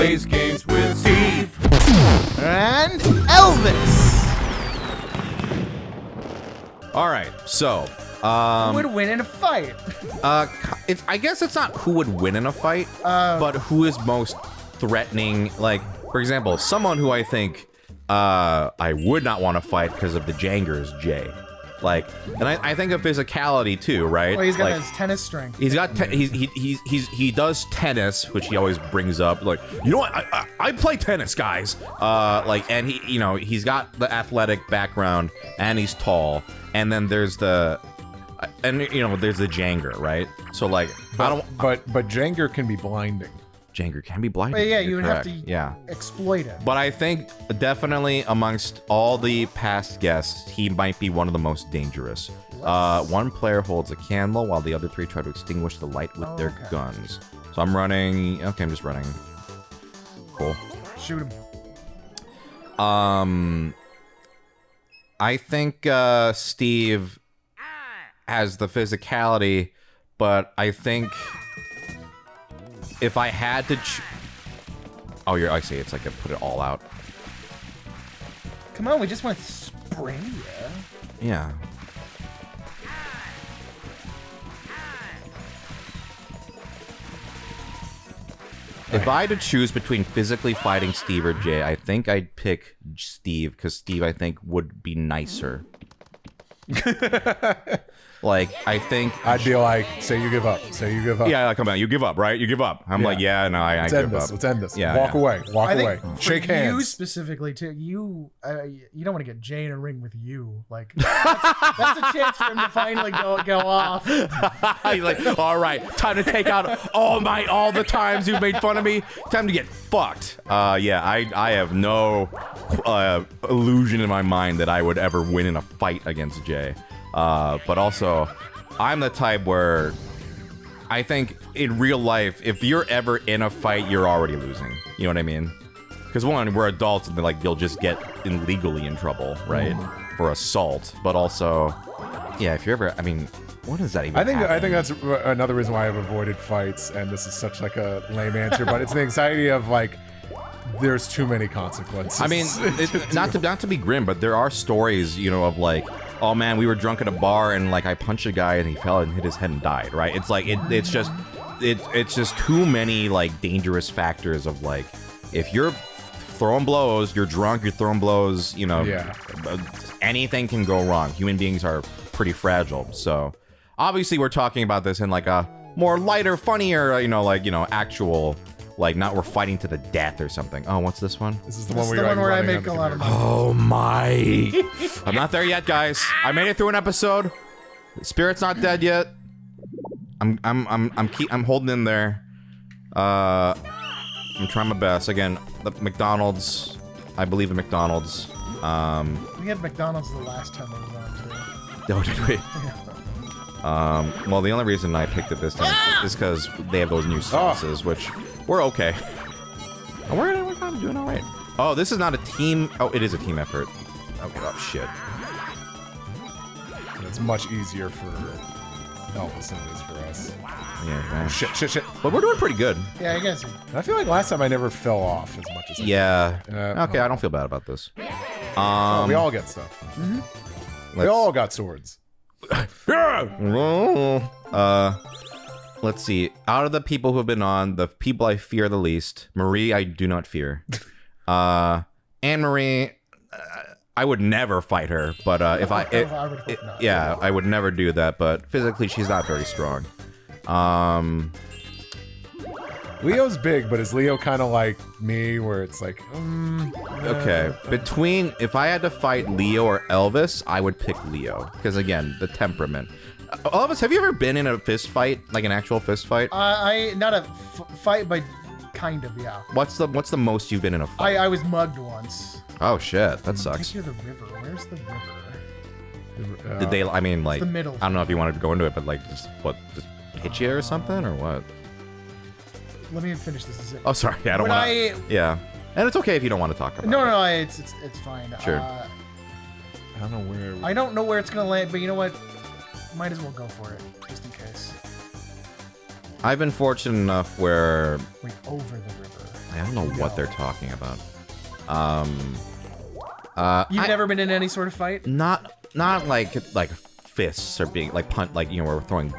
plays games with Steve. And Elvis. All right, so Who would win in a fight? I guess it's not who would win in a fight, but who is most threatening. Like, for example, someone who I think I would not want to fight because of the Jangers, Jay. Like, and I think of physicality too, right? Well, he's got like, his tennis strength. He's got he does tennis, which he always brings up. Like, you know what? I play tennis, guys. Like, and he's got the athletic background, and he's tall. And then there's the, there's the Janger, right? So like, But Janger can be blinding. Janger can be blinding. But yeah, You're you would correct. have to yeah. exploit it. But I think definitely amongst all the past guests, he might be one of the most dangerous. One player holds a candle while the other three try to extinguish the light with their guns. So I'm running. Okay, I'm just running. Cool. Shoot him. I think Steve has the physicality, but I think if I had to I see, it's like I put it all out. Come on, we just want to spray ya. Yeah. If I had to choose between physically fighting Steve or Jay, I think I'd pick Steve, because Steve, I think, would be nicer. Like, I think... I'd be like, say you give up. Say you give up. Yeah, come on, you give up, right? You give up. I'm like, yeah, no, I give up. Let's end this. Yeah, Walk yeah. away. Walk I away. think Shake for hands. you specifically, too, you don't want to get Jay in a ring with you. Like, that's a chance for him to finally go off. He's like, all right, time to take out all the times you've made fun of me. Time to get fucked. Yeah, I have no illusion in my mind that I would ever win in a fight against Jay. But also, I'm the type where I think in real life, if you're ever in a fight, you're already losing. You know what I mean? Because one, we're adults and like you'll just get legally in trouble, right? For assault. But also, yeah, if you're ever, I mean, what does that even I think happen? that's another reason why I've avoided fights, and this is such like a lame answer, but it's the anxiety of like, there's too many consequences. I mean, not to be grim, but there are stories, of like, oh man, we were drunk at a bar and like I punched a guy and he fell and hit his head and died, right? It's like it's just too many like dangerous factors of like, if you're throwing blows, you're drunk, you're throwing blows, anything can go wrong. Human beings are pretty fragile. So obviously we're talking about this in like a more lighter, funnier, actual, like, not we're fighting to the death or something. Oh, what's this one? This is the This one is the one where I running make a on the lot of money. Oh my! I'm not there yet, guys. I made it through an episode. Spirit's not dead yet. I'm holding in there. I'm trying my best. Again, the McDonald's. I believe in McDonald's. We had McDonald's the last time I was on, too. Oh, did we? Well, the only reason I picked it this time is because they have those new sauces, which we're okay. We're kind of doing all right. Oh, this is not a team. Oh, it is a team effort. Oh shit. It's much easier for Elvis than it is for us. Yeah, man. Shit. But we're doing pretty good. Yeah, I guess. I feel like last time I never fell off as much as I Yeah. did. Okay, I don't feel bad about this. We all get stuff. We all got swords. Let's see. Out of the people who have been on, the people I fear the least, Marie, I do not fear. Anne-Marie, I would never fight her, but if I would hope not. yeah, I would never do that, but physically she's not very strong. Leo's big, but is Leo kind of like me, where it's like, Okay, if I had to fight Leo or Elvis, I would pick Leo, because again, the temperament. Elvis, have you ever been in a fist fight, like an actual fist fight? Not a fight, but kind of, yeah. What's the most you've been in a fight? I was mugged once. Oh shit, that sucks. Take you to the river. Where's the river? Did they? I mean, like, the middle. I don't know if you wanted to go into it, but like, just hit you or something, or what? Let me finish this. Is it? Oh, sorry, I don't want to. Yeah, and it's okay if you don't want to talk about it. No, it's fine. Sure. I don't know where. I don't know where it's gonna land, but you know what? Might as well go for it, just in case. I've been fortunate enough where Wait, over the river. I don't know what they're talking about. You've never been in any sort of fight? Not like fists or being like we're throwing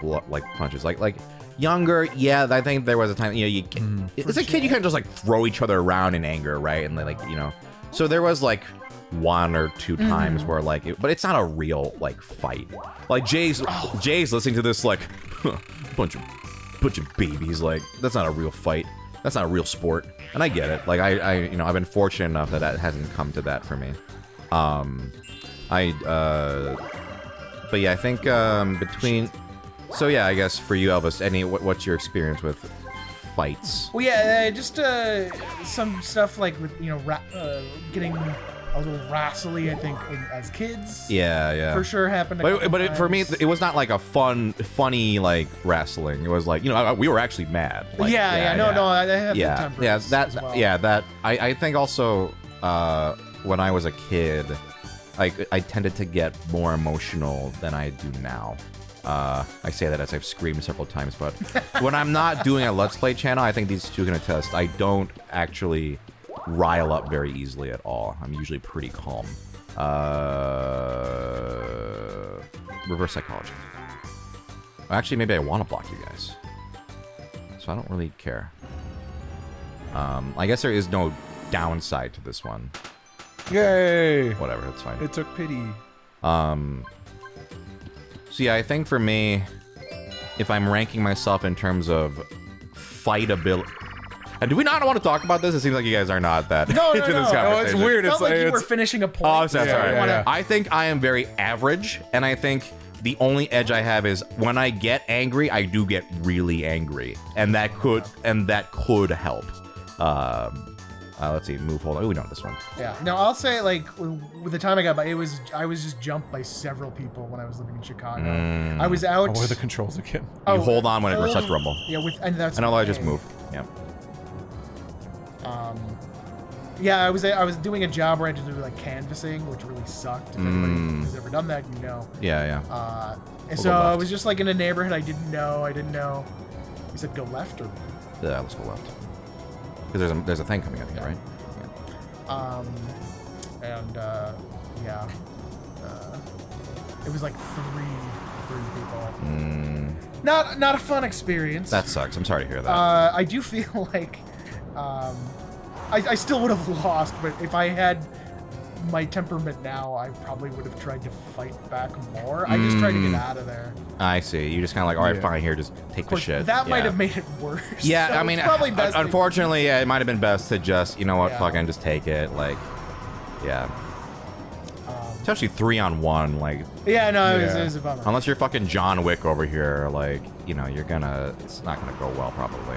punches. Like younger, yeah. I think there was a time, as a kid you kind of just like throw each other around in anger, right? And so there was like one or two times where but it's not a real like fight. Like Jay's listening to this like bunch of babies. Like that's not a real fight. That's not a real sport. And I get it. Like I've been fortunate enough that hasn't come to that for me. But yeah, I think between. So yeah, I guess for you, Elvis, what's your experience with fights? Well, yeah, just some stuff like with getting a little wrestly. I think as kids. Yeah. For sure happened. But for me, it was not like a funny like wrestling. It was like we were actually mad. Like, no, I have yeah, temper yeah, as well. that. I think also when I was a kid, I tended to get more emotional than I do now. I say that as I've screamed several times, but when I'm not doing a Let's Play channel, I think these two can attest, I don't actually rile up very easily at all. I'm usually pretty calm. Reverse psychology. Actually, maybe I want to block you guys. So I don't really care. I guess there is no downside to this one. Yay! Whatever, that's fine. It took pity. So yeah, I think for me, if I'm ranking myself in terms of fightability, and do we not want to talk about this? It seems like you guys are not that into this conversation. No, it's weird. It It's felt like you were it's finishing a point. Oh, sorry. Yeah. I think I am very average, and I think the only edge I have is when I get angry, I do get really angry, and that could help. Let's see, move. Hold on. Oh, we know this one. Yeah. No, I'll say like with the time I got by, I was just jumped by several people when I was living in Chicago. I was out. What are the controls again? You hold on when it starts to rumble. Yeah, and that's. And I just move. Yeah. Yeah, I was doing a job where I had to do like canvassing, which really sucked. If anybody has ever done that, you know. Yeah. And so I was just like in a neighborhood I didn't know. You said go left or? Yeah, let's go left. Because there's a thing coming out here, right? Yeah. It was like three people. Not a fun experience. That sucks. I'm sorry to hear that. I do feel like I still would have lost, but if I had my temperament now, I probably would have tried to fight back more. I just tried to get out of there. I see. You just kind of like, all right, fine, here, just take the shit. That might have made it worse. Yeah, so I mean, it's probably best. Unfortunately, it might have been best to just, you know what, fucking just take it. Like, yeah. Especially 3-on-1, like. Yeah, no, it was a bummer. Unless you're fucking John Wick over here, like, it's not gonna go well, probably.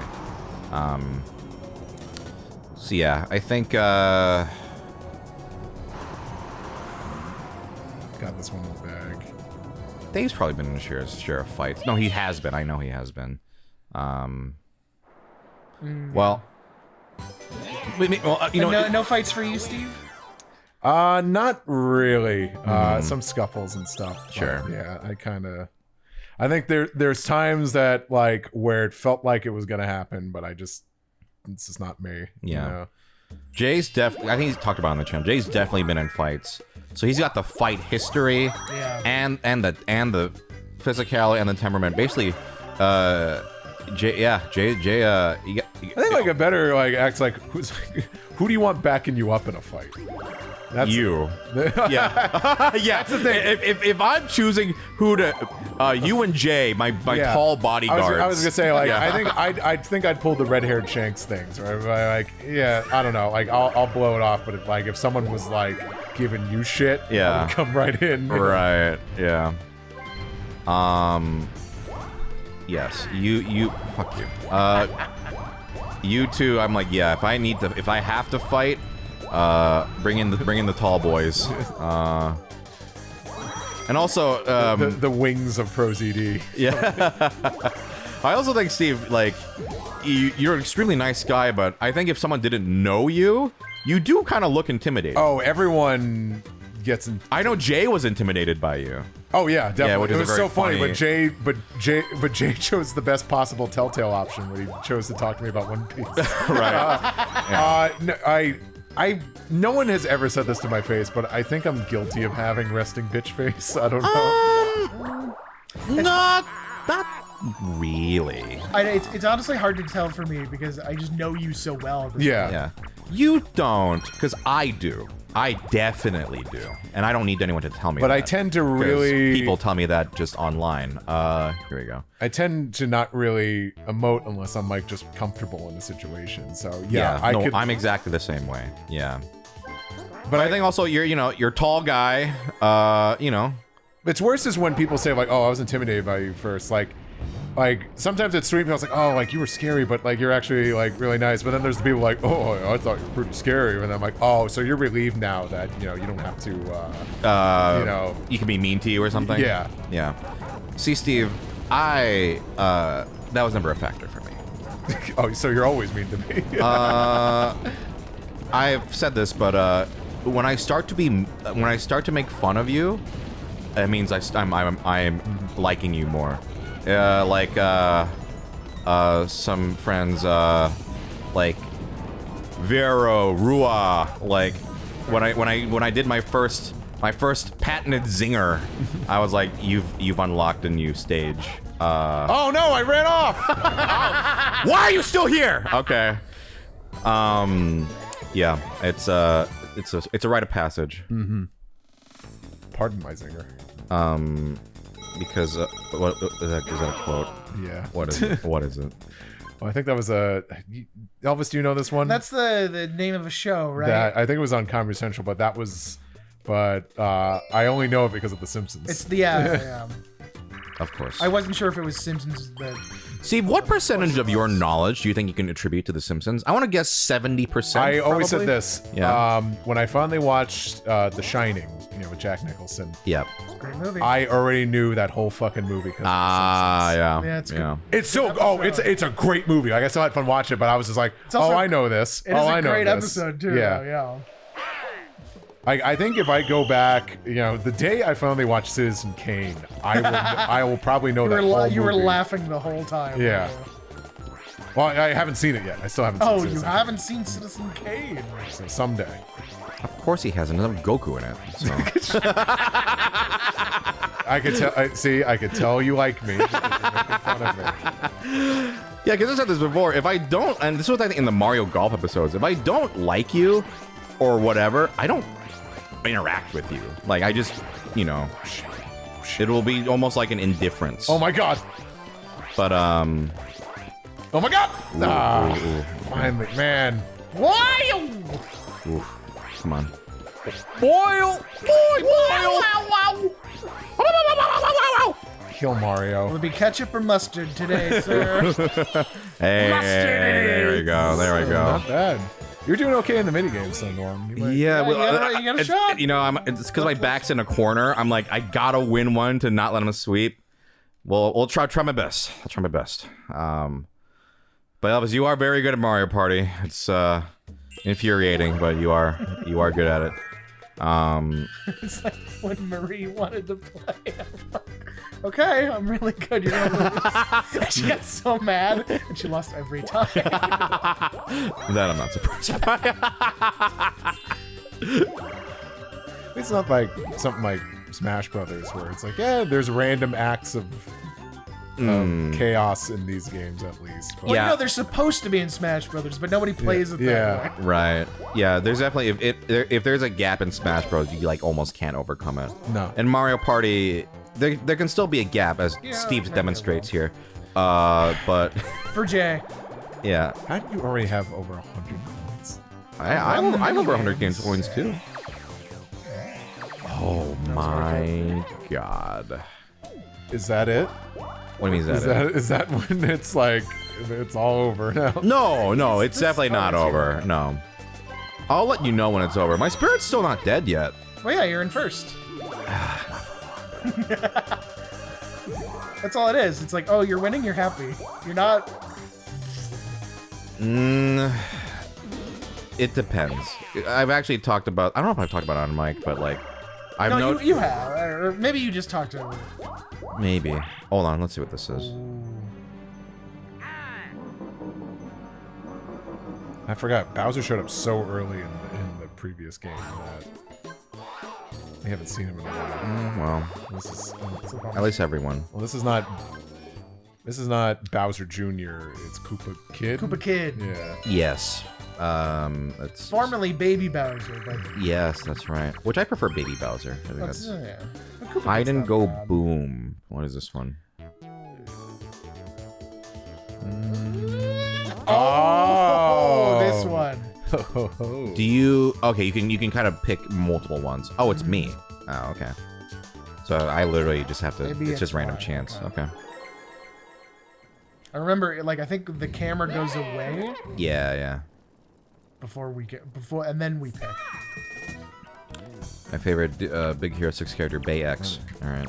So yeah, I think, Got this one in the bag. Dave's probably been in a share of fights. No, he has been. I know he has been. Well, no fights for you, Steve? Not really. Some scuffles and stuff. Sure. Yeah, I think there's times that like where it felt like it was gonna happen, but it's just not me. Yeah. You know? Jay's I think he's talked about it on the channel. Jay's definitely been in fights. So he's got the fight history and the physicality and the temperament. Basically, Jay, I think like a better like acts like who do you want backing you up in a fight? That's you. Yeah. Yeah. That's the thing. If I'm choosing who to, you and Jay, my tall bodyguards. I was gonna say like I think I'd pull the red-haired Shanks things, right? Like I don't know, like I'll blow it off, but if someone was like giving you shit, I would come right in. Right. Yeah. Yes. You. Fuck you. You two. I'm like, yeah. If I have to fight. Bring in the tall boys. And also the wings of ProZD. Yeah. I also think, Steve, like you're an extremely nice guy, but I think if someone didn't know you, you do kind of look intimidating. Oh, everyone gets in. I know Jay was intimidated by you. Oh yeah, definitely. which It is a was very so funny, funny- but Jay chose the best possible Telltale option when he chose to talk to me about One Piece. Right. No one has ever said this to my face, but I think I'm guilty of having resting bitch face. I don't know. Not really. It's honestly hard to tell for me because I just know you so well. At this Yeah. Yeah. You don't, because I do. I definitely do. And I don't need anyone to tell me But that. I tend to 'Cause really... People tell me that just online. Here we go. I tend to not really emote unless I'm like just comfortable in a situation. So yeah, I'm exactly the same way. Yeah. But I think also you're a tall guy. It's worse is when people say like, "Oh, I was intimidated by you first." Like sometimes it's sweet. People like, "Oh, like you were scary, but like you're actually like really nice." But then there's the people like, "Oh, I thought you were pretty scary," and I'm like, "Oh, so you're relieved now that you don't have to, you can be mean to you or something." Yeah. Yeah. See, Steve, that was never a factor for me. Oh, so you're always mean to me. I've said this, but when I start to make fun of you, it means I'm liking you more. Some friends, like Vero, Rua, like when I did my first patented zinger, I was like, you've unlocked a new stage. Oh no, I ran off. Why are you still here? Okay. Yeah, it's a rite of passage. Mm-hmm. Pardon my zinger. Because what is that a quote? Yeah. What is it? What is it? Well, I think that was Elvis. Do you know this one? That's the name of a show, right? That I think it was on Comedy Central, but that was. But I only know it because of The Simpsons. It's yeah. Of course. I wasn't sure if it was Simpsons. Steve, what percentage of your knowledge do you think you can attribute to The Simpsons? I want to guess 70%. I always probably. said this. Yeah. When I finally watched The Shining, with Jack Nicholson. Yep. Great movie. I already knew that whole fucking movie. Yeah. Yeah, it's good. It's so. Oh, it's a great movie. Like I still had fun watching it, but I was just like, I know this. It is a great episode too. Yeah. I think if I go back, the day I finally watched Citizen Kane, I will probably know that whole You were movie. laughing the whole time. Yeah. Well, I haven't seen it yet. I still haven't seen Oh, Citizen you haven't seen Citizen Kane. So someday. Of course he has another Goku in it. So. I could tell. I could tell you like me. You're making fun of me. Yeah, because I said this before. If I don't, and this was I think in the Mario Golf episodes, if I don't like you or whatever, I don't interact with you. Like I just, it will be almost like an indifference. Oh my god. But Oh my god. Finally, man. Wild. Come on. Boil. Kill Mario. Will it be ketchup or mustard today, sir? Hey, there we go. There we go. Not bad. You're doing okay in the minigames, SungWon. Yeah, well, you got a shot. It's because my back's in a corner. I'm like, I gotta win one to not let him sweep. Well, we'll try my best. I'll try my best. But Elvis, you are very good at Mario Party. It's infuriating, but you are good at it. It's like when Marie wanted to play. Okay, I'm really good. You're gonna lose. And she got so mad, and she lost every time. That I'm not surprised by. It's not like something like Smash Brothers where it's like, there's random acts of chaos in these games at least. But Well, they're supposed to be in Smash Brothers, but nobody plays it that way. Right. Yeah, there's definitely if there's a gap in Smash Bros, you like almost can't overcome it. No. In Mario Party, there can still be a gap, as Steve demonstrates here. But For Jay. yeah, how do you already have over 100 coins? I'm over 100 game points too. Oh my god. Is that it? What do you mean Is that when it's like it's all over now? No, it's definitely not over. No. I'll let you know when it's over. My spirit's still not dead yet. Well, yeah, you're in first. That's all it is. It's like, oh, you're winning, you're happy. You're not. It depends. I've actually talked about, I don't know if I've talked about it on mic, but like, I've No, you have, or maybe you just talked to. Maybe. Hold on, let's see what this is. I forgot. Bowser showed up so early in the previous game that we haven't seen him in a while. Well, This is at least everyone. well, this is not Bowser Jr. It's Koopa Kid. Koopa Kid. Yeah. Yes. It's Formerly Baby Bowser, but yes, that's right. Which I prefer Baby Bowser. I think that's, that's yeah. But Koopa Hide Kid's and not Go bad. Boom. What is this one? Oh, this one. Oh. Do you? Okay, you can kind of pick multiple ones. Oh, it's me. Oh, okay. So I literally just have to. Maybe It's it's just random mine, chance. okay. Okay. I remember, like, I think the camera goes away Yeah. and then we pick. My favorite Big Hero 6 character, Bay X. All right.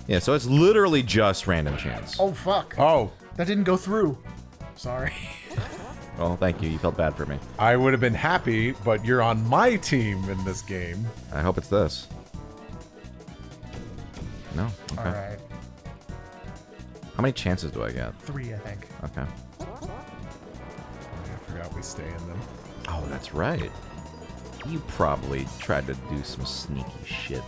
Yeah, so it's literally just random chance. Oh fuck! Oh, That didn't go through. Sorry. Well, thank you. You felt bad for me. I would have been happy, but you're on my team in this game. I hope it's this. No. Okay. All right, How many chances do I get? 3, I think. Okay. I forgot we stay in them. Oh, that's right. You probably tried to do some sneaky shit.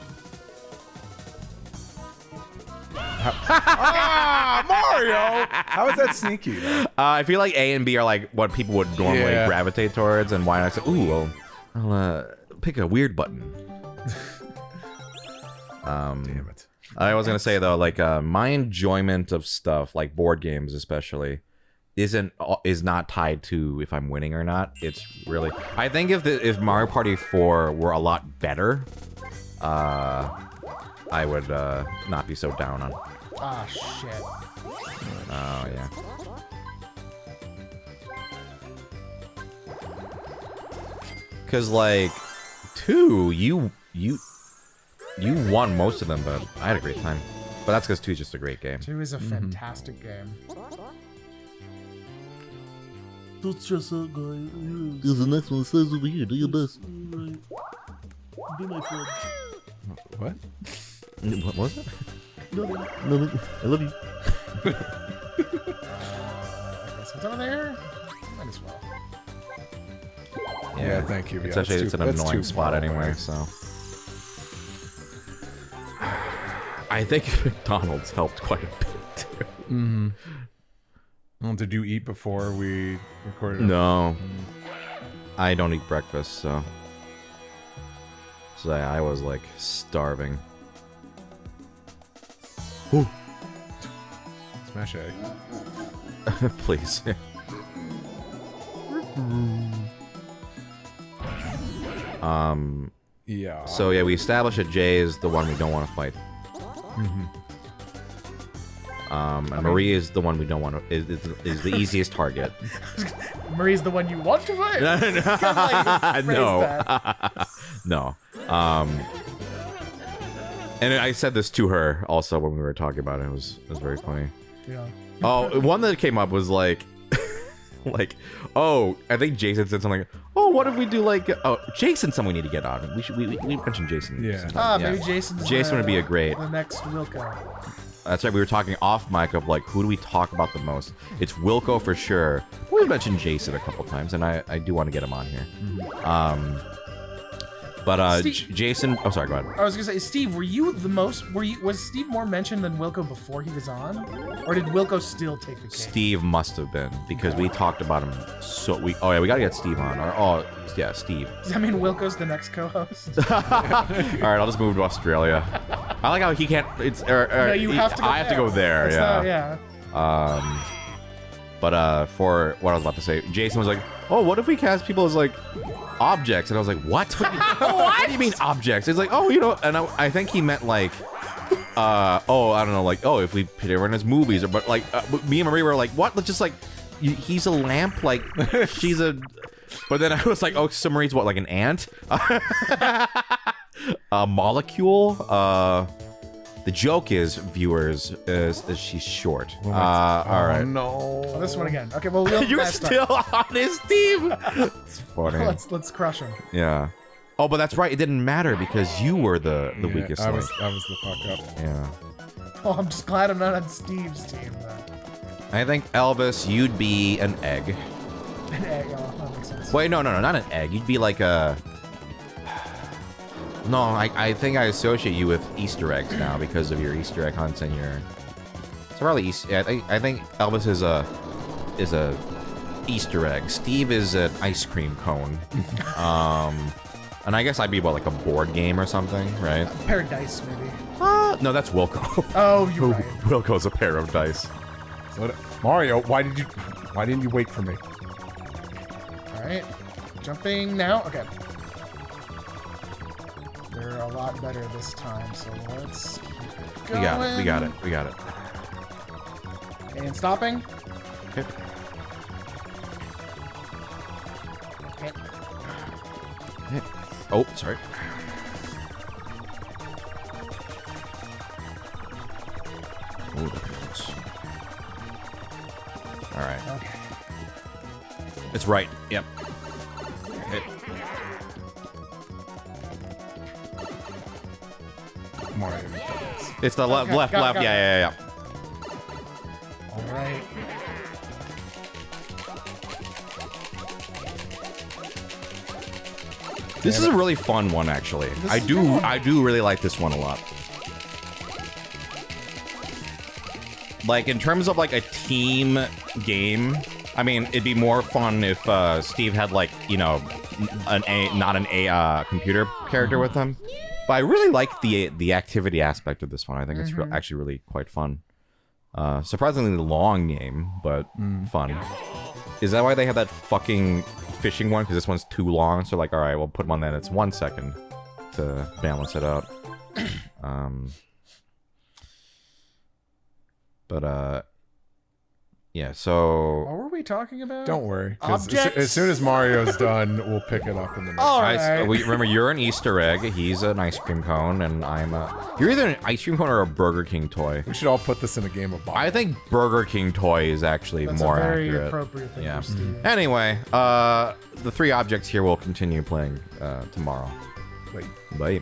Mario! How is that sneaky, though? I feel like A and B are like what people would normally Yeah. gravitate towards, and why not say, ooh, well, I'll pick a weird button. Damn it. I was gonna say though, like my enjoyment of stuff, like board games especially, is not tied to if I'm winning or not. It's really, I think if Mario Party 4 were a lot better, I would not be so down on. Ah shit. Oh yeah. Cause like 2, you won most of them, but I had a great time. But that's because 2 is just a great game. 2 is a fantastic game. That's just a guy. There's the next one says over here. Do your best. Be my friend. What? What was it? No, I love you. I guess it's over there. Might as well. Yeah, thank you. It's Yeah, actually that's it's too- an that's annoying too spot far anyway, away. so. I think McDonald's helped quite a bit too. Well, did you eat before we recorded? No. I don't eat breakfast, so. So I was like starving. Ooh. Smash egg. Please. Yeah. So yeah, we established that Jay is the one we don't want to fight. And Marie is the one we don't want to. Is the easiest target. Marie's the one you want to fight. No. No. And I said this to her also when we were talking about it. It was very funny. Yeah. Oh, one that came up was like, oh, I think Jason said something like, oh, what if we do like, oh, Jason's someone we need to get on. We mentioned Jason. Yeah. Ah, Yeah. maybe Jason's Jason would be a great. the next Wilco. That's right. We were talking off mic of like, who do we talk about the most? It's Wilco for sure. We've mentioned Jason a couple times, and I do want to get him on here. But Steve- Jason. Oh, sorry. Go ahead. I was gonna say, Steve, was Steve more mentioned than Wilco before he was on, or did Wilco still take the cake? Steve must have been because we talked about him. So we. Oh yeah, we gotta get Steve on. Or oh yeah, Steve. Does that mean Wilco's the next co-host? All right, I'll just move to Australia. I like how he can't. It's. No, you have to go I have to go there. It's Yeah. not- yeah. But for what I was about to say, Jason was like, "Oh, what if we cast people as like objects?" And I was like, "What? What do you mean objects?" It's like, "Oh, you know," and I think he meant like, oh, I don't know, like, oh, if we put everyone as movies, or but like, me and Marie were like, "What? Let's just like, he's a lamp, like she's a." But then I was like, "Oh, so Marie's what, like an ant, a molecule?" The joke is, viewers, is she's short. All right. No. Oh, this one again. Okay, well, we'll You're next time. still on his team. It's funny. Let's crush him. Yeah. Oh, but that's right. It didn't matter because you were the weakest I link. was the fuck up. Yeah. Oh, I'm just glad I'm not on Steve's team then. I think Elvis, you'd be an egg. An egg, oh, that makes sense. Wait, no, not an egg. You'd be like a. No, I think I associate you with Easter eggs now because of your Easter egg hunts and your. So probably Easter. I think Elvis is a Easter egg. Steve is an ice cream cone. And I guess I'd be like a board game or something, right? A pair of dice, maybe. No, that's Wilco. Oh, you're right. Wilco's a pair of dice. Mario, why didn't you wait for me? All right, jumping now. Okay. They're a lot better this time, so let's keep it going. We got it. And stopping. Okay. Okay. Oh, sorry. Ooh, that hurts. All right. Okay. It's right. Yep. Okay. Mario. It's the Okay, left. got it. Yeah. All right. This is a really fun one, actually. I do really like this one a lot. Like, in terms of, like, a team game, I mean, it'd be more fun if Steve had, like, you know, not an computer character with him. But I really like the activity aspect of this one. I think it's actually really quite fun. Surprisingly long game, but fun. Is that why they have that fucking fishing one? Because this one's too long, so like, all right, we'll put them on that. It's 1 second to balance it out. Yeah, so... What were we talking about? Don't worry. 'Cause Objects? as soon as Mario's done, we'll pick it up in the next All one. right. Remember, you're an Easter egg, he's an ice cream cone, and I'm a... You're either an ice cream cone or a Burger King toy. We should all put this in a game of I think Burger King toy is actually That's more a very accurate. appropriate thing Yeah. for Steve. Anyway, the 3 objects here will continue playing tomorrow. Wait. Bye.